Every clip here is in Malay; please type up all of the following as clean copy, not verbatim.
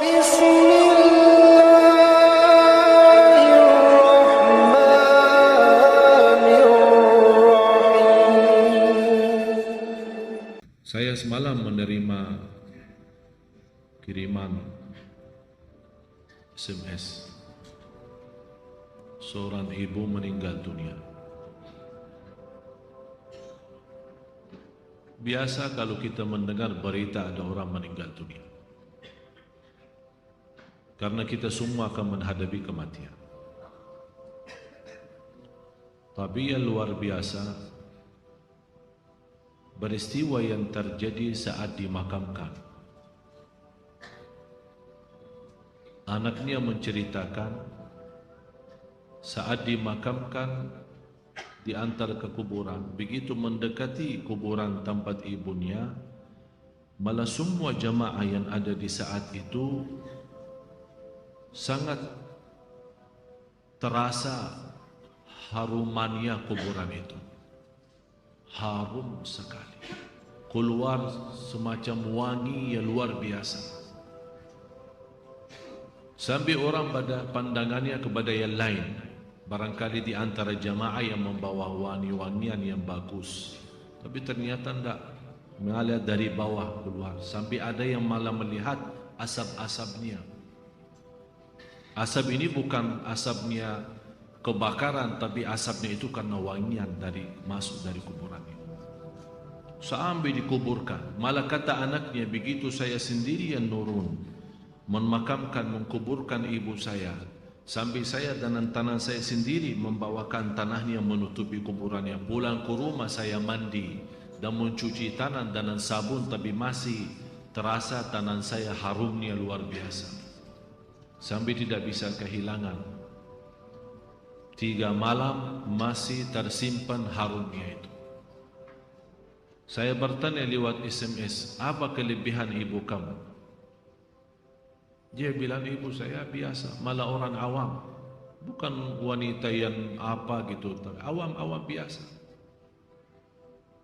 Saya semalam menerima kiriman SMS. Seorang ibu meninggal dunia. Biasa kalau kita mendengar berita ada orang meninggal dunia, karena kita semua akan menghadapi kematian. Tapi yang luar biasa, peristiwa yang terjadi saat dimakamkan. Anaknya menceritakan saat dimakamkan diantar ke kuburan, begitu mendekati kuburan tempat ibunya, malah semua jamaah yang ada di saat itu sangat terasa harumannya kuburan itu. Harum sekali, keluar semacam wangi yang luar biasa, sampai orang pada pandangannya kepada yang lain, barangkali di antara jamaah yang membawa wangi-wangian yang bagus, tapi ternyata tidak, mengalir dari bawah keluar, sampai ada yang malah melihat asap-asapnya. Asap ini bukan asapnya kebakaran, tapi asapnya itu karena wangian dari masuk dari kuburan itu. Sampai dikuburkan, malah kata anaknya, begitu saya sendiri yang nurun memakamkan, mengkuburkan ibu saya, sampai saya dengan tanah saya sendiri membawakan tanahnya menutupi kuburannya. Pulang ke rumah saya mandi dan mencuci tanah dengan sabun, tapi masih terasa tanah saya harumnya luar biasa, sampai tidak bisa kehilangan. 3 malam masih tersimpan harumnya itu. Saya bertanya lewat SMS, apa kelebihan ibu kamu? Dia bilang, ibu saya biasa, malah orang awam, bukan wanita yang apa gitu, awam-awam biasa.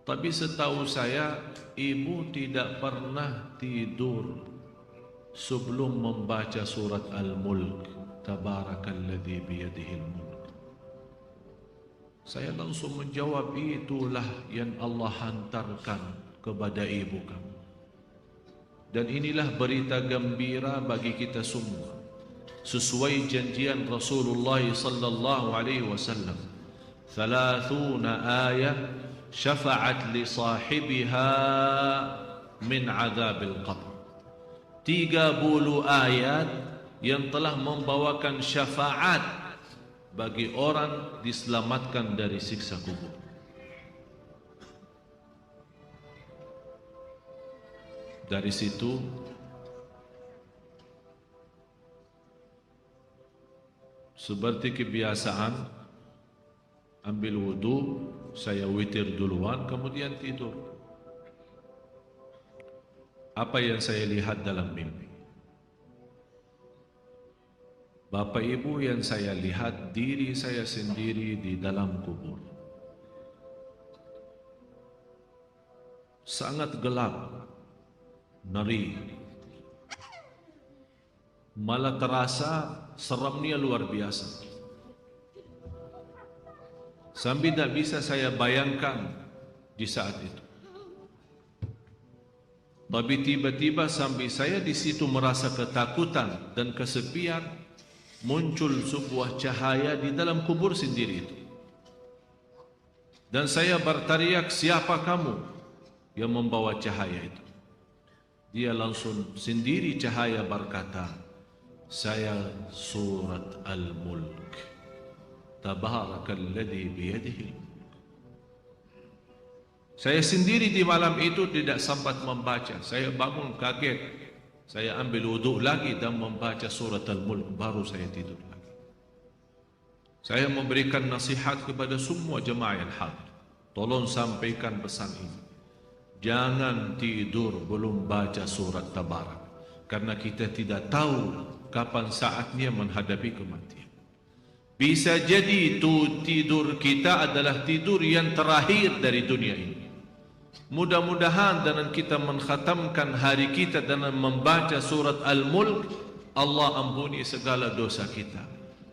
Tapi setahu saya, ibu tidak pernah tidur sebelum membaca surat Al-Mulk, Tabarakalladzi biyadihil mulk. Saya langsung menjawab, itulah yang Allah hantarkan kepada ibu kamu. Dan inilah berita gembira bagi kita semua, sesuai janjian Rasulullah sallallahu alaihi wasallam. 30 ayat syafa'at li sahibiha min adzabil qabr. 30 ayat yang telah membawakan syafaat bagi orang diselamatkan dari siksa kubur. Dari situ seperti kebiasaan, ambil wudu, saya witir duluan, kemudian tidur. Apa yang saya lihat dalam mimpi? Bapak Ibu, yang saya lihat diri saya sendiri di dalam kubur. Sangat gelap, ngeri, malah terasa seramnya luar biasa. Sampai tidak bisa saya bayangkan di saat itu. Tapi tiba-tiba sampai saya di situ merasa ketakutan dan kesepian, muncul sebuah cahaya di dalam kubur sendiri itu. Dan saya berteriak, siapa kamu yang membawa cahaya itu? Dia langsung sendiri cahaya berkata, saya surat Al-Mulk, Tabarakalladzi biyadihi. Saya sendiri di malam itu tidak sempat membaca. Saya bangun kaget. Saya ambil wudhu lagi dan membaca surat Al-Mulk, baru saya tidur lagi. Saya memberikan nasihat kepada semua jemaah yang hadir. Tolong sampaikan pesan ini. Jangan tidur belum baca surat Tabarak, karena kita tidak tahu kapan saatnya menghadapi kematian. Bisa jadi itu tidur kita adalah tidur yang terakhir dari dunia ini. Mudah-mudahan dengan kita mengkhatamkan hari kita dengan membaca surat Al-Mulk, Allah ampuni segala dosa kita,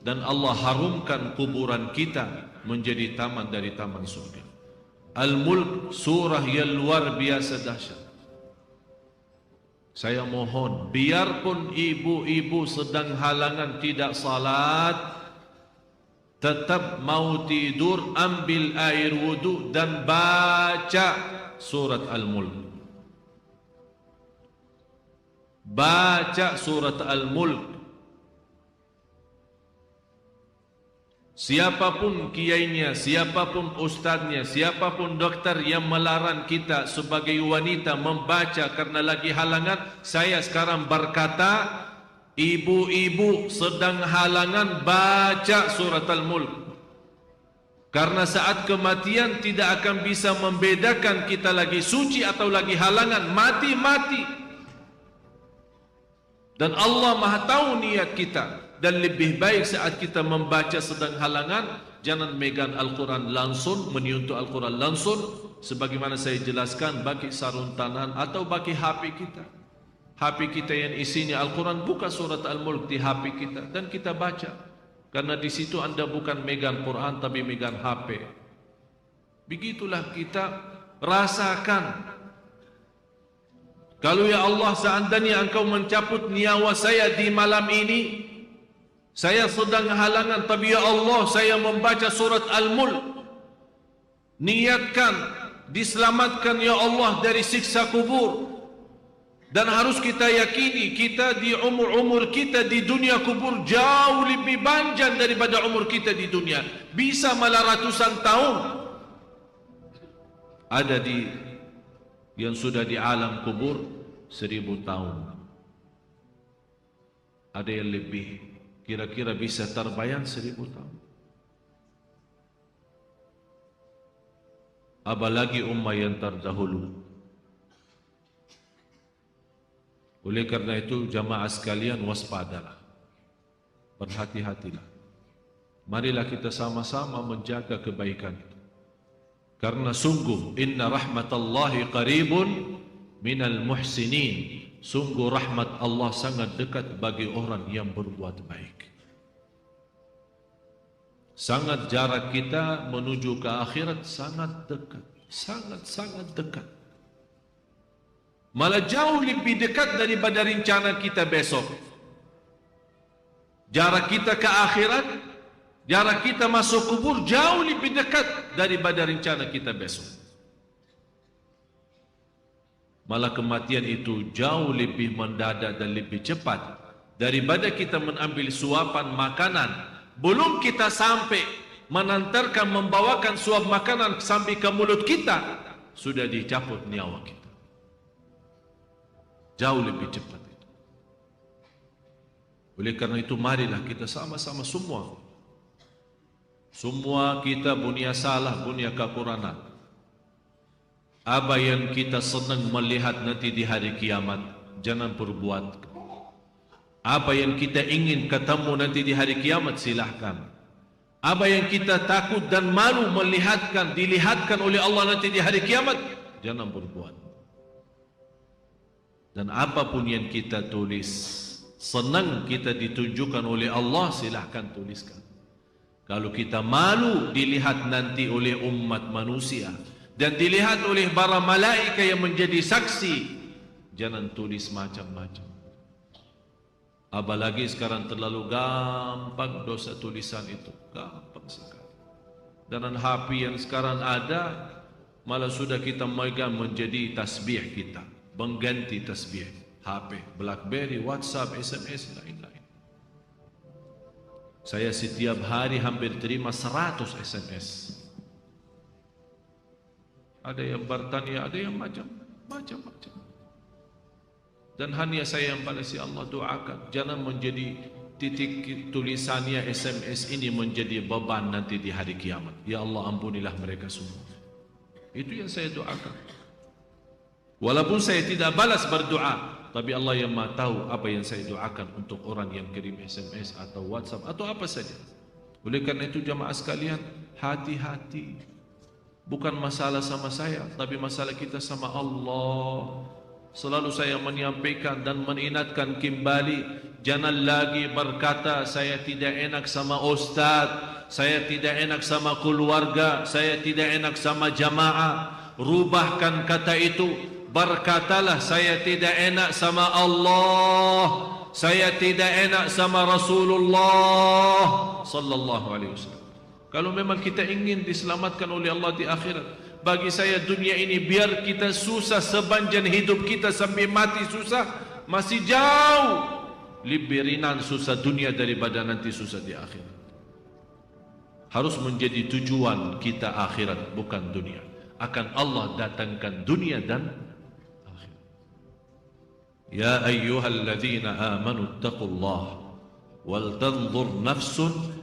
dan Allah harumkan kuburan kita menjadi taman dari taman surga. Al-Mulk, surah yang luar biasa dahsyat. Saya mohon, biarpun ibu-ibu sedang halangan tidak salat, tetap mau tidur, ambil air wudu dan baca surat Al-Mulk. Baca surat Al-Mulk. Siapapun kiainya, siapapun ustaznya, siapapun dokter yang melarang kita sebagai wanita membaca karena lagi halangan, saya sekarang berkata, ibu-ibu sedang halangan, baca surat Al-Mulk. Karena saat kematian tidak akan bisa membedakan kita lagi suci atau lagi halangan, mati-mati. Dan Allah Maha tahu niat kita. Dan lebih baik saat kita membaca sedang halangan, jangan megang Al-Quran langsung, menyentuh Al-Quran langsung, sebagaimana saya jelaskan, bagi sarung tangan atau bagi HP kita. HP kita yang isinya Al-Quran, buka surat Al-Mulk di HP kita dan kita baca. Karena di situ Anda bukan megang Quran tapi megang HP. Begitulah kita rasakan. Kalau ya Allah, seandainya Engkau mencabut nyawa saya di malam ini, saya sedang halangan, tapi ya Allah, saya membaca surat Al-Mulk. Niatkan, diselamatkan ya Allah dari siksa kubur. Dan harus kita yakini, kita di umur kita di dunia kubur jauh lebih panjang daripada umur kita di dunia. Bisa malah ratusan tahun. Ada yang sudah di alam kubur 1000 tahun. Ada yang lebih. Kira-kira bisa terbayang 1000 tahun. Apalagi ummah yang terdahulu. Oleh karena itu jamaah sekalian, waspadalah, berhati-hatilah. Marilah kita sama-sama menjaga kebaikan itu. Karena sungguh inna rahmatallahi qaribun minal muhsinin. Sungguh rahmat Allah sangat dekat bagi orang yang berbuat baik. Sangat jarak kita menuju ke akhirat sangat dekat. Sangat-sangat dekat. Malah jauh lebih dekat daripada rencana kita besok. Jarak kita ke akhirat, jarak kita masuk kubur jauh lebih dekat daripada rencana kita besok. Malah kematian itu jauh lebih mendadak dan lebih cepat daripada kita mengambil suapan makanan. Belum kita sampai menantarkan, membawakan suap makanan sampai ke mulut kita, sudah dicabut nyawa kita. Jauh lebih cepat itu. Oleh karena itu marilah kita sama-sama semua kita punya salah, punya kekurangan. Apa yang kita senang melihat nanti di hari kiamat, jangan perbuat. Apa yang kita ingin ketemu nanti di hari kiamat, silahkan. Apa yang kita takut dan malu dilihatkan oleh Allah nanti di hari kiamat, jangan berbuat. Dan apapun yang kita tulis, senang kita ditunjukkan oleh Allah, silahkan tuliskan. Kalau kita malu dilihat nanti oleh umat manusia dan dilihat oleh para malaikat yang menjadi saksi, jangan tulis macam-macam. Apalagi sekarang terlalu gampang dosa tulisan itu, gampang sekali. Dan HP yang sekarang ada, malah sudah kita megang menjadi tasbih kita, mengganti tasbih. HP, BlackBerry, WhatsApp, SMS, lain-lain. Saya setiap hari hampir terima 100 SMS. Ada yang bertanya, ada yang macam-macam. Dan hanya saya yang balas, ya Allah doakan, jangan menjadi titik tulisannya SMS ini menjadi beban nanti di hari kiamat. Ya Allah ampunilah mereka semua. Itu yang saya doakan. Walaupun saya tidak balas berdoa, tapi Allah yang Maha tahu apa yang saya doakan untuk orang yang kirim SMS atau WhatsApp atau apa saja. Oleh karena itu jamaah sekalian, hati-hati. Bukan masalah sama saya, tapi masalah kita sama Allah. Selalu saya menyampaikan dan mengingatkan kembali, Jangan lagi berkata, saya tidak enak sama ustaz, saya tidak enak sama keluarga, saya tidak enak sama jamaah. Rubahkan kata itu. Berkatalah, saya tidak enak sama Allah, saya tidak enak sama Rasulullah sallallahu alaihi wasallam. Kalau memang kita ingin diselamatkan oleh Allah di akhirat, bagi saya dunia ini biar kita susah sepanjang hidup kita sampai mati susah, masih jauh lebih ringan susah dunia daripada nanti susah di akhirat. Harus menjadi tujuan kita akhirat, bukan dunia. Akan Allah datangkan dunia dan akhirat. Ya ayyuhalladzina amanu ittaqullaha wal tanzur nafsun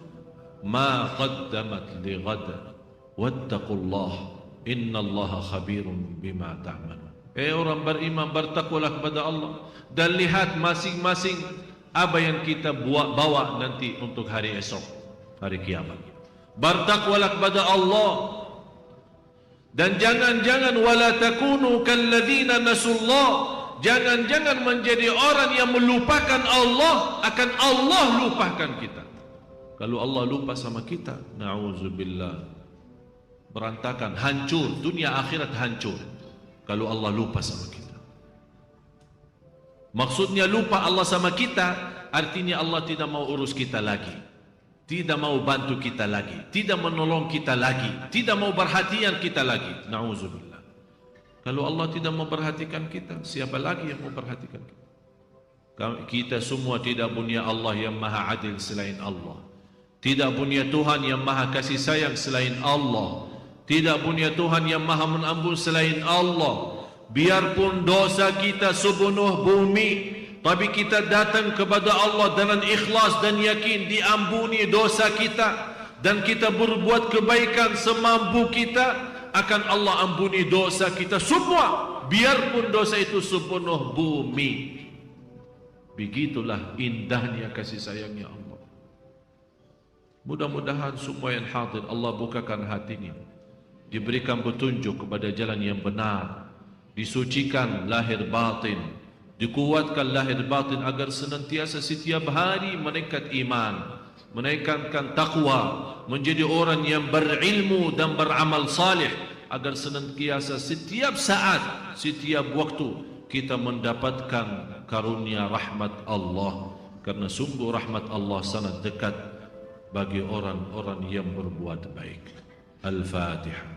ma qaddamat lighad wattaqullaha innallaha khabirun bima ta'malun. Orang beriman, bertakwalah kepada Allah dan lihat masing-masing apa yang kita bawa nanti untuk hari esok, hari kiamat. Bertakwalah kepada Allah dan jangan-jangan wala takunu kalladzina nasullah, jangan-jangan menjadi orang yang melupakan Allah, akan Allah lupakan kita. Kalau Allah lupa sama kita, na'udzubillah, berantakan, hancur, dunia akhirat hancur kalau Allah lupa sama kita. Maksudnya lupa Allah sama kita, artinya Allah tidak mau urus kita lagi, tidak mau bantu kita lagi, tidak menolong kita lagi, tidak mau perhatian kita lagi. Na'udzubillah. Kalau Allah tidak mau perhatikan kita, siapa lagi yang mau perhatikan kita? Kita semua tidak punya Allah yang maha adil selain Allah, tidak punya Tuhan yang maha kasih sayang selain Allah, tidak punya Tuhan yang maha mengampun selain Allah. Biarpun dosa kita sepenuh bumi, tapi kita datang kepada Allah dengan ikhlas dan yakin diampuni dosa kita, dan kita berbuat kebaikan semampu kita, akan Allah ampuni dosa kita semua, biarpun dosa itu sepenuh bumi. Begitulah indahnya kasih sayangnya Allah. Mudah-mudahan semua yang hadir Allah bukakan hatinya, diberikan petunjuk kepada jalan yang benar, disucikan lahir batin, dikuatkan lahir batin agar senantiasa setiap hari meningkat iman, menaikkan takwa, menjadi orang yang berilmu dan beramal salih, agar senantiasa setiap saat, setiap waktu kita mendapatkan karunia rahmat Allah, karena sungguh rahmat Allah sangat dekat bagi orang-orang yang berbuat baik. Al-Fatihah.